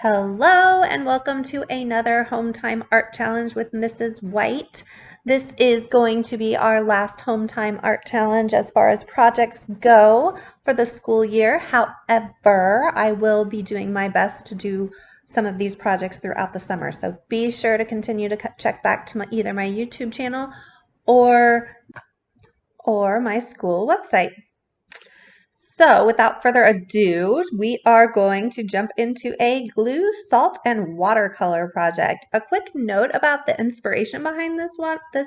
Hello and welcome to another Home Time Art Challenge with Mrs. White. This is going to be our last Home Time Art Challenge as far as projects go for the school year. However, I will be doing my best to do some of these projects throughout the summer. So be sure to continue to check back to either my YouTube channel or my school website. So without further ado, we are going to jump into a glue, salt, and watercolor project. A quick note about the inspiration behind this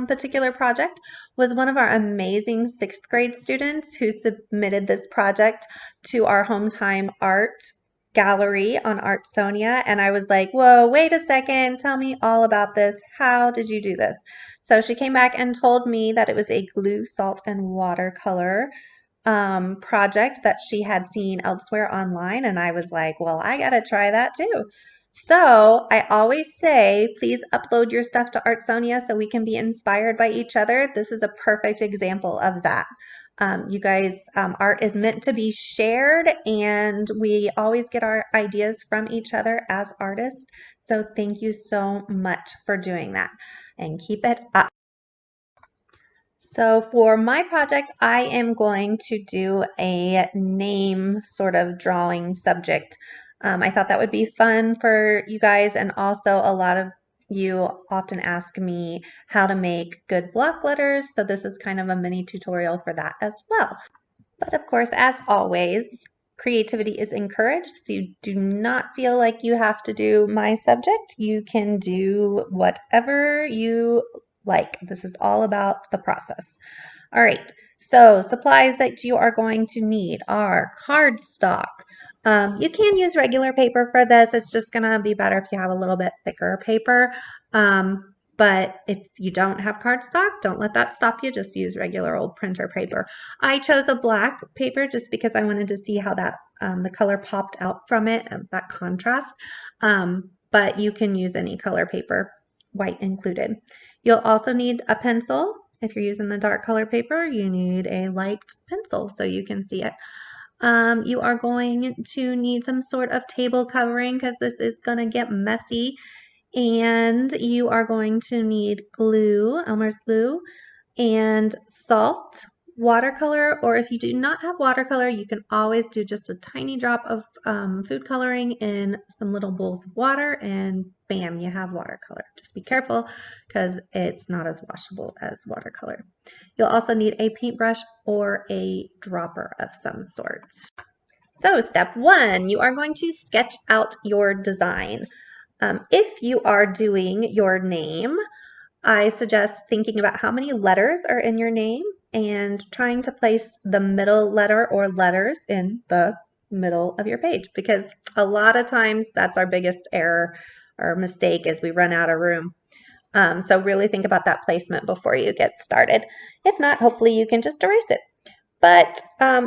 particular project was one of our amazing 6th grade students who submitted this project to our Home Time Art gallery on Artsonia, and I was like, whoa, wait a second, tell me all about this. How did you do this? So she came back and told me that it was a glue, salt, and watercolor project that she had seen elsewhere online, and I was like, well, I gotta try that too. So I always say, please upload your stuff to Artsonia so we can be inspired by each other. This is a perfect example of that. You guys, art is meant to be shared, and we always get our ideas from each other as artists. So thank you so much for doing that, and keep it up. So for my project, I am going to do a name sort of drawing subject. I thought that would be fun for you guys, and also a lot of you often ask me how to make good block letters, so this is kind of a mini tutorial for that as well. But of course, as always, creativity is encouraged, so you do not feel like you have to do my subject. You can do whatever you like. This is all about the process. All right, so supplies that you are going to need are cardstock. You can use regular paper for this. It's just going to be better if you have a little bit thicker paper. But if you don't have cardstock, don't let that stop you. Just use regular old printer paper. I chose a black paper just because I wanted to see how that the color popped out from it, that contrast. But you can use any color paper, white included. You'll also need a pencil. If you're using the dark color paper, you need a light pencil so you can see it. You are going to need some sort of table covering because this is going to get messy. And you are going to need glue, Elmer's glue, and salt, watercolor, or if you do not have watercolor, you can always do just a tiny drop of food coloring in some little bowls of water, and bam, you have watercolor. Just be careful because it's not as washable as watercolor. You'll also need a paintbrush or a dropper of some sort. So step 1, you are going to sketch out your design. If you are doing your name, I suggest thinking about how many letters are in your name and trying to place the middle letter or letters in the middle of your page, because a lot of times that's our biggest error or mistake is we run out of room. So really think about that placement before you get started. If not, hopefully you can just erase it. But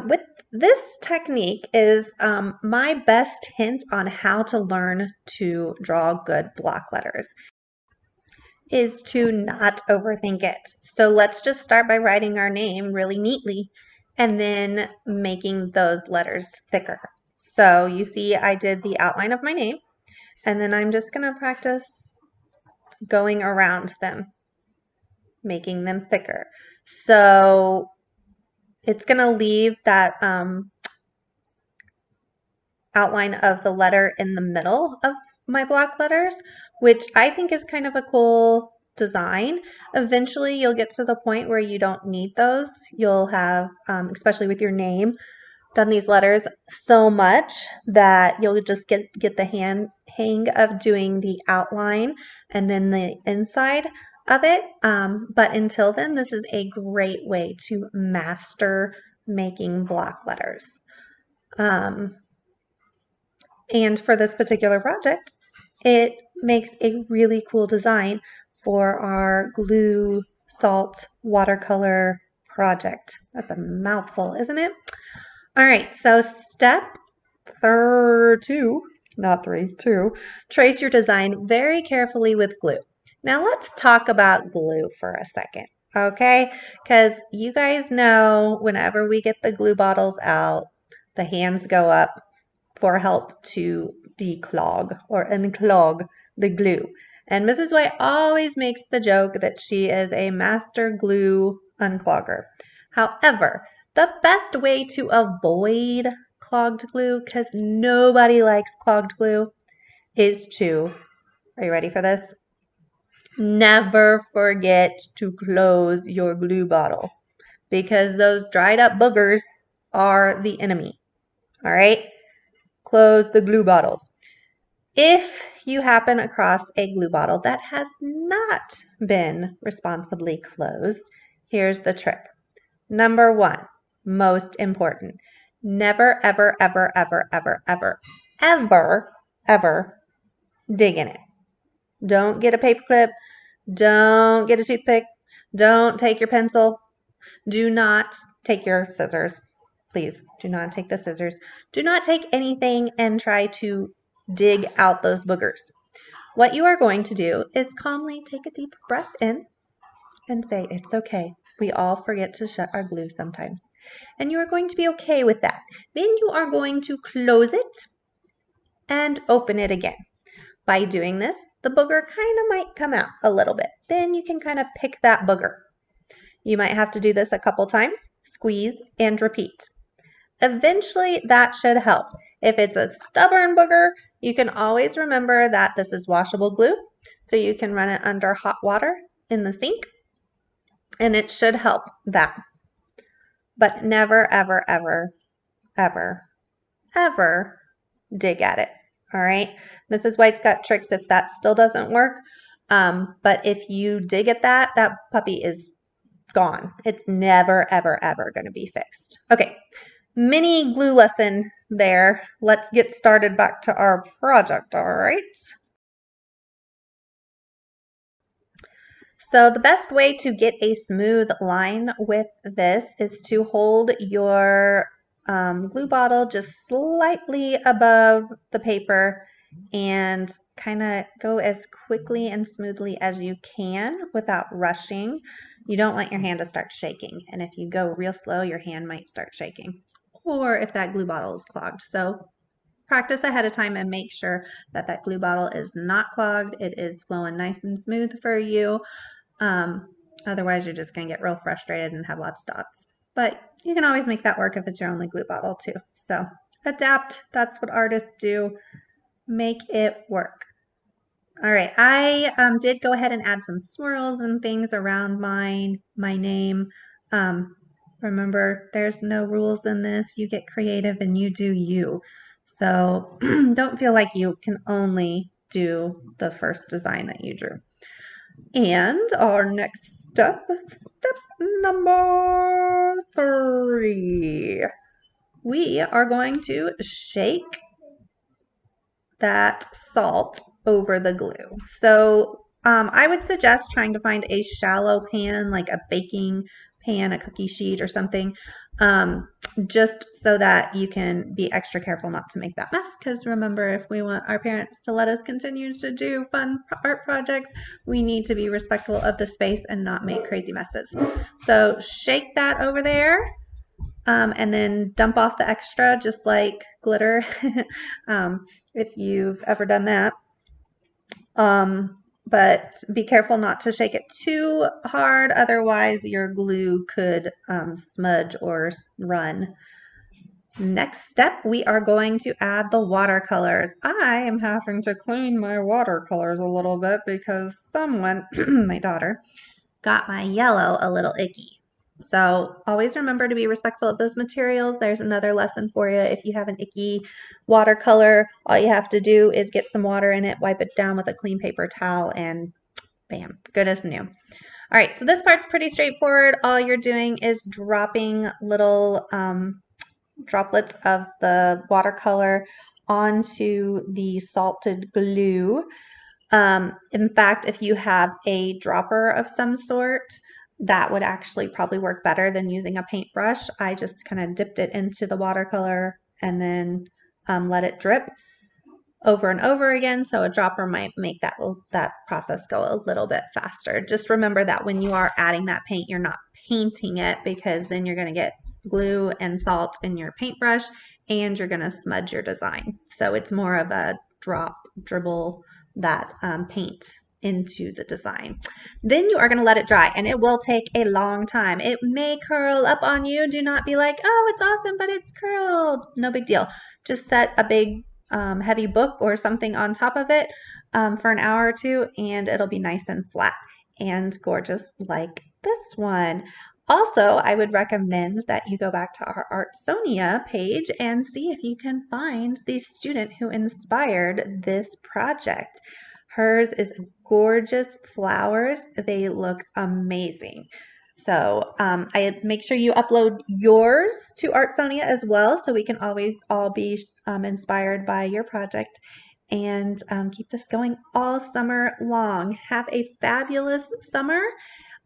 with this technique is my best hint on how to learn to draw good block letters is to not overthink it. So let's just start by writing our name really neatly and then making those letters thicker. So you see I did the outline of my name, and then I'm just going to practice going around them, making them thicker. So it's going to leave that outline of the letter in the middle of my block letters, which I think is kind of a cool design. Eventually you'll get to the point where you don't need those. You'll have, especially with your name, done these letters so much that you'll just get the hang of doing the outline and then the inside of it. But until then, this is a great way to master making block letters. And for this particular project, it makes a really cool design for our glue, salt, watercolor project. That's a mouthful, isn't it? All right, so step 2, not 3, 2, trace your design very carefully with glue. Now let's talk about glue for a second, okay? Because you guys know whenever we get the glue bottles out, the hands go up for help to declog or unclog the glue. And Mrs. White always makes the joke that she is a master glue unclogger. However, the best way to avoid clogged glue, because nobody likes clogged glue, is to, are you ready for this? Never forget to close your glue bottle because those dried up boogers are the enemy. All right? Close the glue bottles. If you happen across a glue bottle that has not been responsibly closed, here's the trick. Number one, most important, never, ever, ever, ever, ever, ever, ever, ever dig in it. Don't get a paperclip. Don't get a toothpick. Don't take your pencil. Do not take your scissors. Please do not take the scissors. Do not take anything and try to dig out those boogers. What you are going to do is calmly take a deep breath in and say, it's okay. We all forget to shut our glue sometimes. And you are going to be okay with that. Then you are going to close it and open it again. By doing this, the booger kind of might come out a little bit. Then you can kind of pick that booger. You might have to do this a couple times, squeeze and repeat. Eventually that should help. If it's a stubborn booger, you can always remember that this is washable glue, so you can run it under hot water in the sink, and it should help that. But never, ever, ever, ever, ever dig at it. All right. Mrs. White's got tricks if that still doesn't work. But if you dig at that, that puppy is gone. It's never, ever, ever going to be fixed. Okay. Mini glue lesson there. Let's get started back to our project. All right. So the best way to get a smooth line with this is to hold your glue bottle just slightly above the paper and kind of go as quickly and smoothly as you can without rushing. You don't want your hand to start shaking, and if you go real slow, your hand might start shaking, or if that glue bottle is clogged. So practice ahead of time and make sure that that glue bottle is not clogged. It is flowing nice and smooth for you. Otherwise, you're just going to get real frustrated and have lots of dots. But you can always make that work if it's your only glue bottle too. So adapt. That's what artists do. Make it work. All right, I did go ahead and add some swirls and things around my name. Remember, there's no rules in this. You get creative and you do you. So don't feel like you can only do the first design that you drew. And our next step number 3. We are going to shake that salt over the glue. So I would suggest trying to find a shallow pan, like a baking pan, a cookie sheet or something, just so that you can be extra careful not to make that mess. Because remember, if we want our parents to let us continue to do fun art projects, we need to be respectful of the space and not make crazy messes. So shake that over there. And then dump off the extra just like glitter if you've ever done that. But be careful not to shake it too hard, otherwise your glue could smudge or run. Next step, we are going to add the watercolors. I am having to clean my watercolors a little bit because someone, my daughter, got my yellow a little icky. So always remember to be respectful of those materials. There's another lesson for you. If you have an icky watercolor, all you have to do is get some water in it, wipe it down with a clean paper towel, and bam, good as new. All right, so this part's pretty straightforward. All you're doing is dropping little droplets of the watercolor onto the salted glue. In fact, if you have a dropper of some sort, that would actually probably work better than using a paintbrush. I just kind of dipped it into the watercolor and then let it drip over and over again. So a dropper might make that process go a little bit faster. Just remember that when you are adding that paint, you're not painting it, because then you're going to get glue and salt in your paintbrush and you're going to smudge your design. So it's more of a dribble that paint into the design. Then you are going to let it dry, and it will take a long time. It may curl up on you. Do not be like, oh, it's awesome, but it's curled. No big deal. Just set a big heavy book or something on top of it for an hour or two, and it'll be nice and flat and gorgeous like this one. Also, I would recommend that you go back to our Artsonia page and see if you can find the student who inspired this project. Hers is gorgeous flowers. They look amazing. So I make sure you upload yours to Artsonia as well, so we can always all be inspired by your project, and keep this going all summer long. Have a fabulous summer,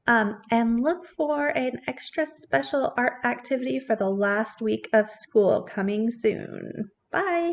and look for an extra special art activity for the last week of school coming soon. Bye.